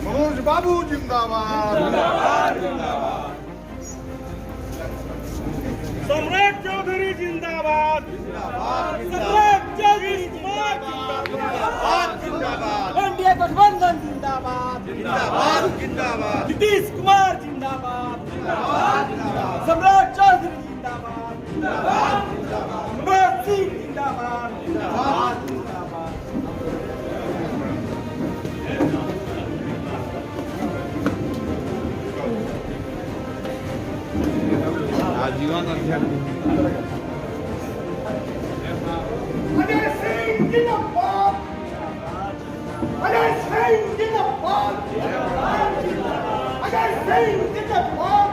मनोज बाबू जिंदाबाद। सम्राट चौधरी जिंदाबाद। सम्राट चौधरी जिंदाबाद। एनडीए गठबंधन जिंदाबाद। नीतीश कुमार जिंदाबाद। सम्राट चौधरी जिंदाबाद। मनोज सिंह जिंदाबाद। आजीवन अध्यक्ष अजय सिंह जिंदाबाद। अजय सिंह जिंदाबाद। अजय सिंह जिंदाबाद।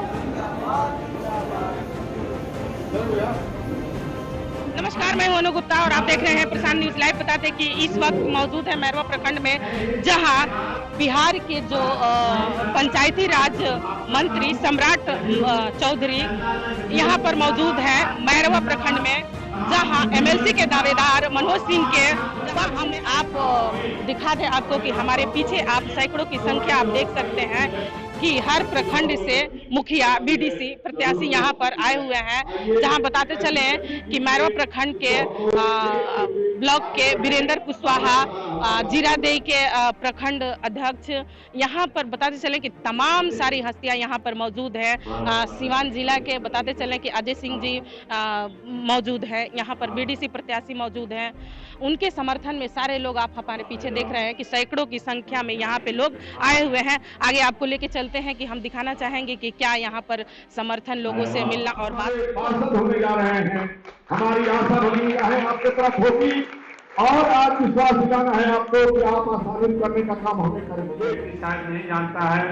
नमस्कार, मैं हूं अनु गुप्ता और आप देख रहे हैं प्रशांत न्यूज लाइव। बताते कि इस वक्त मौजूद है मैरवा प्रखंड में, जहां बिहार के जो पंचायती राज मंत्री सम्राट चौधरी यहां पर मौजूद है मैरवा प्रखंड में, जहां एमएलसी के दावेदार मनोज सिंह के हम आप दिखा दें आपको कि हमारे पीछे आप सैकड़ों की संख्या आप देख सकते हैं कि हर प्रखंड से मुखिया बीडीसी प्रत्याशी यहां पर आए हुए हैं। जहां बताते चले कि मैरवा प्रखंड के ब्लॉक के वीरेंद्र कुशवाहा, जीरादेई के प्रखंड अध्यक्ष, यहां पर बताते चले कि तमाम सारी हस्तियां यहां पर मौजूद है। सीवान जिला के बताते चले कि अजय सिंह जी मौजूद है, यहां पर बीडीसी प्रत्याशी मौजूद हैं। उनके समर्थन में सारे लोग आप हमारे पीछे देख रहे हैं कि सैकड़ों की संख्या में यहाँ पे लोग आए हुए हैं। आगे आपको लेके चलते हैं कि हम दिखाना चाहेंगे कि क्या यहाँ पर समर्थन लोगों से मिलना और बात होने जा रहे हैं। हमारी आशा बनी है आपके तरफ होगी और आज विश्वास दिलाना है आपको कि आप आसानी करने का काम हमें करेंगे। शायद नहीं जानता है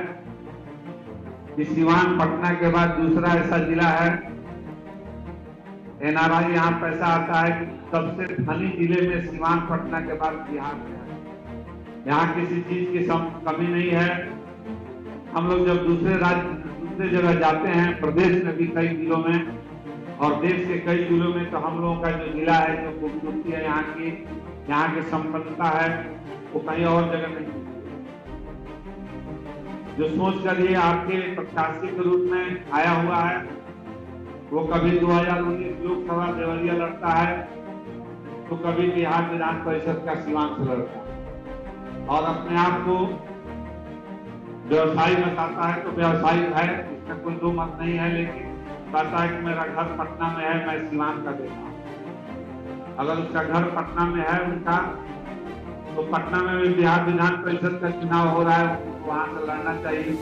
कि सीवान पटना के बाद दूसरा ऐसा जिला है, एनआरआई यहाँ पैसा आता है कि सबसे धनी जिले में सीवान पटना के बाद बिहार में है। यहाँ किसी चीज की कमी नहीं है। हम लोग जब दूसरे जगह जाते हैं, प्रदेश में भी कई जिलों में और देश के कई जिलों में, तो हम लोगों का जो जिला है, जो खूबसूरती है यहाँ की संपन्नता है, वो कहीं और जगह नहीं। जो सोच कर ये आपके प्रत्याशी के रूप में आया हुआ है, वो कभी 2019 लोकसभा देवरिया लड़ता है, तो कभी बिहार विधान परिषद का सीवान से लड़ता है और अपने आप को व्यवसायी बताता है। तो व्यवसायी है, इसमें कोई दो मत नहीं है, लेकिन कहता है कि मेरा घर पटना में है, मैं सीवान का देता हूँ। अगर उसका घर पटना में है उनका, तो पटना में भी बिहार विधान परिषद का चुनाव हो रहा है, वहां से लड़ना चाहिए।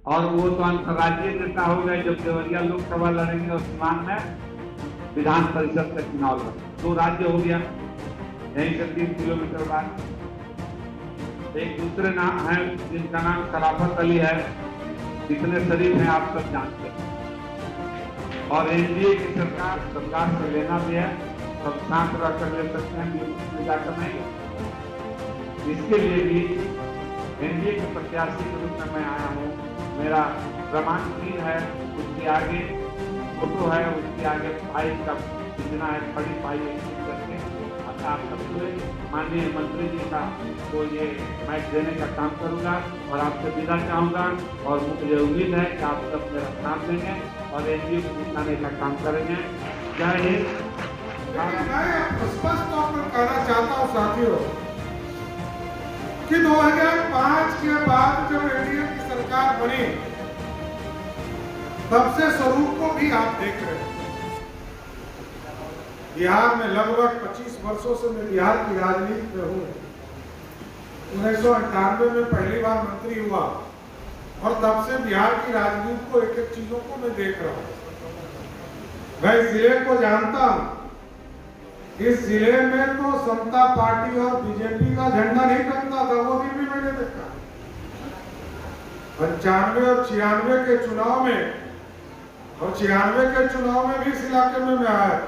और वो तो अंतर्राज्यीय नेता हो गए जब देवरिया लोकसभा लड़ेंगे और सीवान में विधान परिषद का चुनाव लड़ेंगे। 2 राज्य हो गया, यहीं से 3 किलोमीटर बाद। एक दूसरे नाम है जिनका नाम शराफत अली है, कितने शरीफ हैं आप सब जानते हैं। और एनडीए की सरकार से लेना भी है, सब शांत रहकर ले सकते हैं, जाकर नहीं। इसके लिए भी एनडीए के प्रत्याशी के रूप में मैं आया हूँ। मेरा प्रमाण पत्र है, उसके आगे फोटो है, उसके आगे फाइल का सूचना है, बड़ी फाइल करके आप सबको माननीय मंत्री जी का तो ये माइक देने का काम करूंगा और आपसे विदा चाहूंगा। और मुझे उम्मीद है कि आप सब मेरा साथ देंगे और एनडीए को जिताने का काम करेंगे। जय हिंद। मैं स्पष्ट तौर पर कहना चाहता हूँ साथियों कि 2005 के बाद जब एनडीए की सरकार बनी, तब से स्वरूप को भी आप देख रहे हैं। बिहार में लगभग 25 वर्षों से मैं बिहार की राजनीति में हूँ। 1998 में पहली बार मंत्री हुआ और तब से बिहार की राजनीति को एक एक चीजों को मैं देख रहा हूँ। मैं इस जिले को जानता हूँ। इस जिले में तो समता पार्टी और बीजेपी का झंडा नहीं टंगता था, वो भी मैंने देखा। 95 और 96 के चुनाव में और 96 के चुनाव में भी इस इलाके में मैं आया।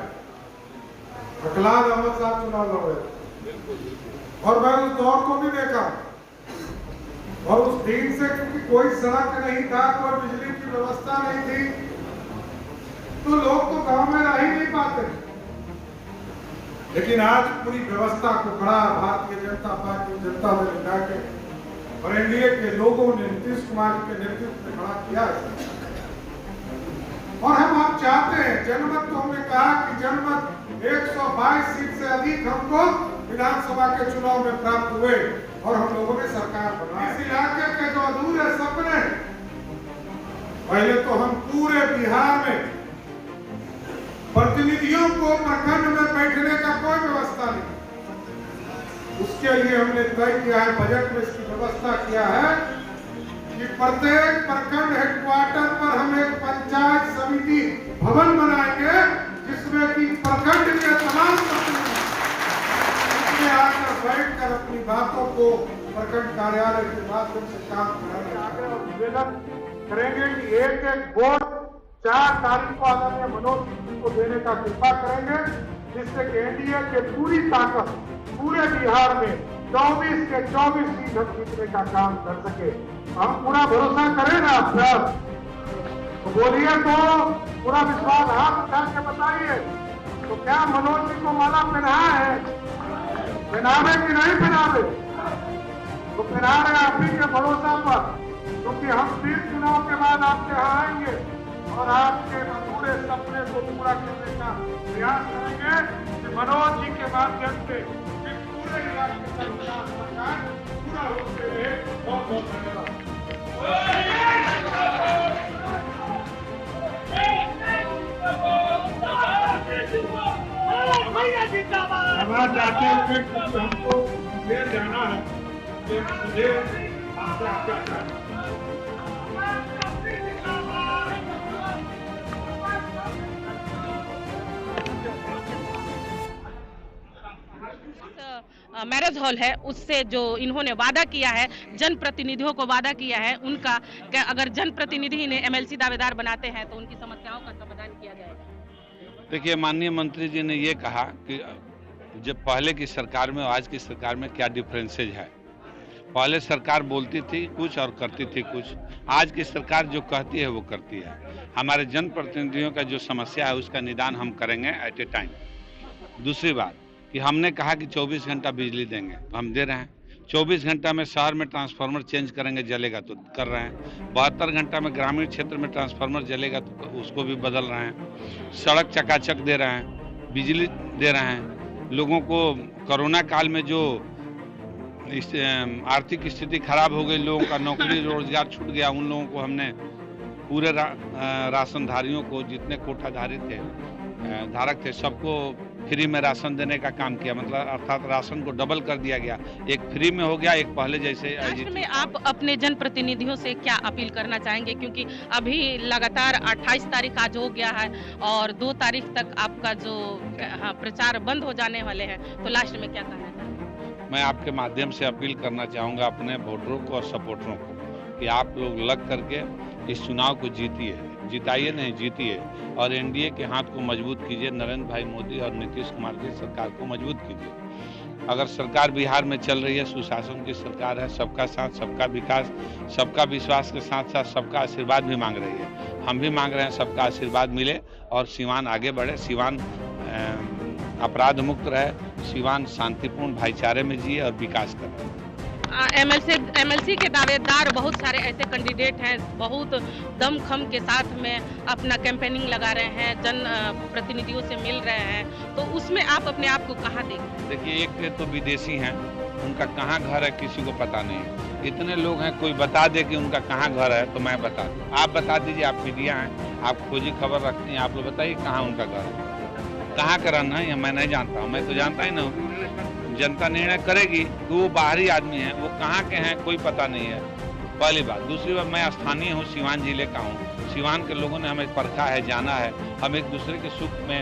अखलाद अहमद साहब चुनाव लड़ रहे और मैं उस दौर को भी देखा। और उस दिन से क्योंकि कोई सड़क नहीं था, कोई बिजली की व्यवस्था नहीं थी, तो लोग तो गांव में रह ही नहीं पाते। लेकिन आज पूरी व्यवस्था को खड़ा भारतीय जनता पार्टी जनता दल यूनाइटेड और एनडीए के लोगों ने नीतीश कुमार के नेतृत्व में खड़ा किया है। और हम आप चाहते हैं, जनमत तो हमने कहा कि जनमत 122 सीट से अधिक हमको विधानसभा के चुनाव में प्राप्त हुए और हम लोगों ने सरकार बनाई। इस इलाके के जो अधूरे सपने, पहले तो हम पूरे बिहार में प्रतिनिधियों को प्रखंड में बैठने का कोई व्यवस्था नहीं, उसके लिए हमने तय किया है, बजट में इसकी व्यवस्था किया है कि प्रत्येक प्रखंड हेडक्वार्टर पर हम एक पंचायत समिति भवन बनाएंगे, जिसमें कि प्रखंड के तमाम प्रतिनिधि उसमें आकर बैठकर अपनी बातों को प्रखंड कार्यालय के माध्यम से काम कराने और निवेदन करेंगे कि एक एक वोट 4 तारीख को आदरणीय मनोज सिंह को देने का कृपा करेंगे, जिससे कि एनडीए के पूरी ताकत पूरे बिहार में 24 के 24 सीट हम जीतने का काम कर सके। हम पूरा भरोसा करें ना आप सब, तो बोलिए, तो पूरा विश्वास हाथ उठा के बताइए। तो क्या मनोज जी को माला पहना है, पहनावे कि नहीं पहनावे? तो पहना रहे आप ही के भरोसा पर, क्योंकि हम फिर चुनाव के बाद आपके यहाँ आएंगे और आपके अधूरे सपने को पूरा करने का प्रयास करेंगे कि मनोज जी के माध्यम से पूरे इलाके का विकास सरकार पूरा होते रहे। बहुत बहुत धन्यवाद। चाहते हैं कि हमको देर जाना है, मुझे आपसे आज्ञा है। मैरिज हॉल है, उससे जो इन्होंने वादा किया है, जनप्रतिनिधियों को वादा किया है, उनका अगर जनप्रतिनिधि ने एमएलसी दावेदार बनाते हैं तो उनकी समस्याओं का समाधान किया जाएगा। देखिए, माननीय मंत्री जी ने ये कहा कि जब पहले की सरकार में और आज की सरकार में क्या डिफरेंसेज है। पहले सरकार बोलती थी कुछ और करती थी कुछ, आज की सरकार जो कहती है वो करती है। हमारे जनप्रतिनिधियों का जो समस्या है उसका निदान हम करेंगे एट ए टाइम। दूसरी बात कि हमने कहा कि 24 घंटा बिजली देंगे, तो हम दे रहे हैं। 24 घंटा में शहर में ट्रांसफार्मर चेंज करेंगे, जलेगा तो कर रहे हैं। 72 घंटा में ग्रामीण क्षेत्र में ट्रांसफार्मर जलेगा तो उसको भी बदल रहे हैं। सड़क चकाचक दे रहे हैं, बिजली दे रहे हैं। लोगों को कोरोना काल में जो आर्थिक स्थिति खराब हो गई, लोगों का नौकरी रोजगार छूट गया, उन लोगों को हमने पूरे राशनधारियों को, जितने कोठाधारी थे, धारक थे, सबको फ्री में राशन देने का काम किया। मतलब अर्थात राशन को डबल कर दिया गया, एक फ्री में हो गया, एक पहले जैसे। लास्ट में आप अपने जनप्रतिनिधियों से क्या अपील करना चाहेंगे, क्योंकि अभी लगातार 28 तारीख आज हो गया है और 2 तारीख तक आपका जो प्रचार बंद हो जाने वाले हैं, तो लास्ट में क्या कहना चाहेंगे? मैं आपके माध्यम से अपील करना चाहूँगा अपने वोटरों को और सपोर्टरों को कि आप लोग लग करके इस चुनाव को जीतिए, जिताइए नहीं जीतिए, और एनडीए के हाथ को मजबूत कीजिए। नरेंद्र भाई मोदी और नीतीश कुमार की सरकार को मजबूत कीजिए। अगर सरकार बिहार में चल रही है, सुशासन की सरकार है, सबका साथ सबका विकास, सबका विश्वास के साथ साथ सबका आशीर्वाद भी मांग रही है। हम भी मांग रहे हैं सबका आशीर्वाद मिले और सिवान आगे बढ़े, सिवान अपराध मुक्त रहे, सिवान शांतिपूर्ण भाईचारे में जिए और विकास करे। एमएलसी के दावेदार बहुत सारे ऐसे कैंडिडेट हैं, बहुत दमखम के साथ में अपना कैंपेनिंग लगा रहे हैं, जन प्रतिनिधियों से मिल रहे हैं, तो उसमें आप अपने आप को कहाँ देखते हैं? देखिए, एक तो विदेशी हैं, उनका कहाँ घर है किसी को पता नहीं। इतने लोग हैं, कोई बता दे कि उनका कहाँ घर है तो मैं बता दूँ। आप बता दीजिए, आप मीडिया हैं, आप खोजी खबर रखती हैं, आप लोग बताइए कहाँ उनका घर है, कहाँ का रहना है, मैं नहीं जानता हूँ। मैं तो जानता ही ना, जनता निर्णय करेगी कि वो बाहरी आदमी है, वो कहाँ के हैं कोई पता नहीं है, पहली बात। दूसरी बात, मैं स्थानीय हूँ, सिवान जिले का हूँ। सिवान के लोगों ने हमें परखा है, जाना है, हम एक दूसरे के सुख में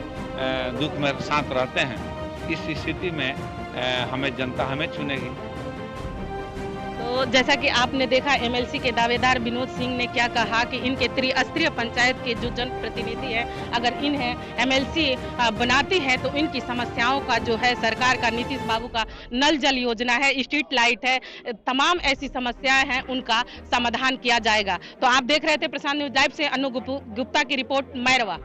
दुख में साथ रहते हैं। इस स्थिति में हमें जनता हमें चुनेगी। तो जैसा कि आपने देखा, एमएलसी के दावेदार विनोद सिंह ने क्या कहा कि इनके त्रिस्तरीय पंचायत के जो जनप्रतिनिधि हैं, अगर इन्हें एमएलसी बनाती है तो इनकी समस्याओं का जो है, सरकार का नीतीश बाबू का नल जल योजना है, स्ट्रीट लाइट है, तमाम ऐसी समस्याएं हैं, उनका समाधान किया जाएगा। तो आप देख रहे थे प्रशांत न्यूज लाइव से अनु गुप्ता की रिपोर्ट, मैरवा।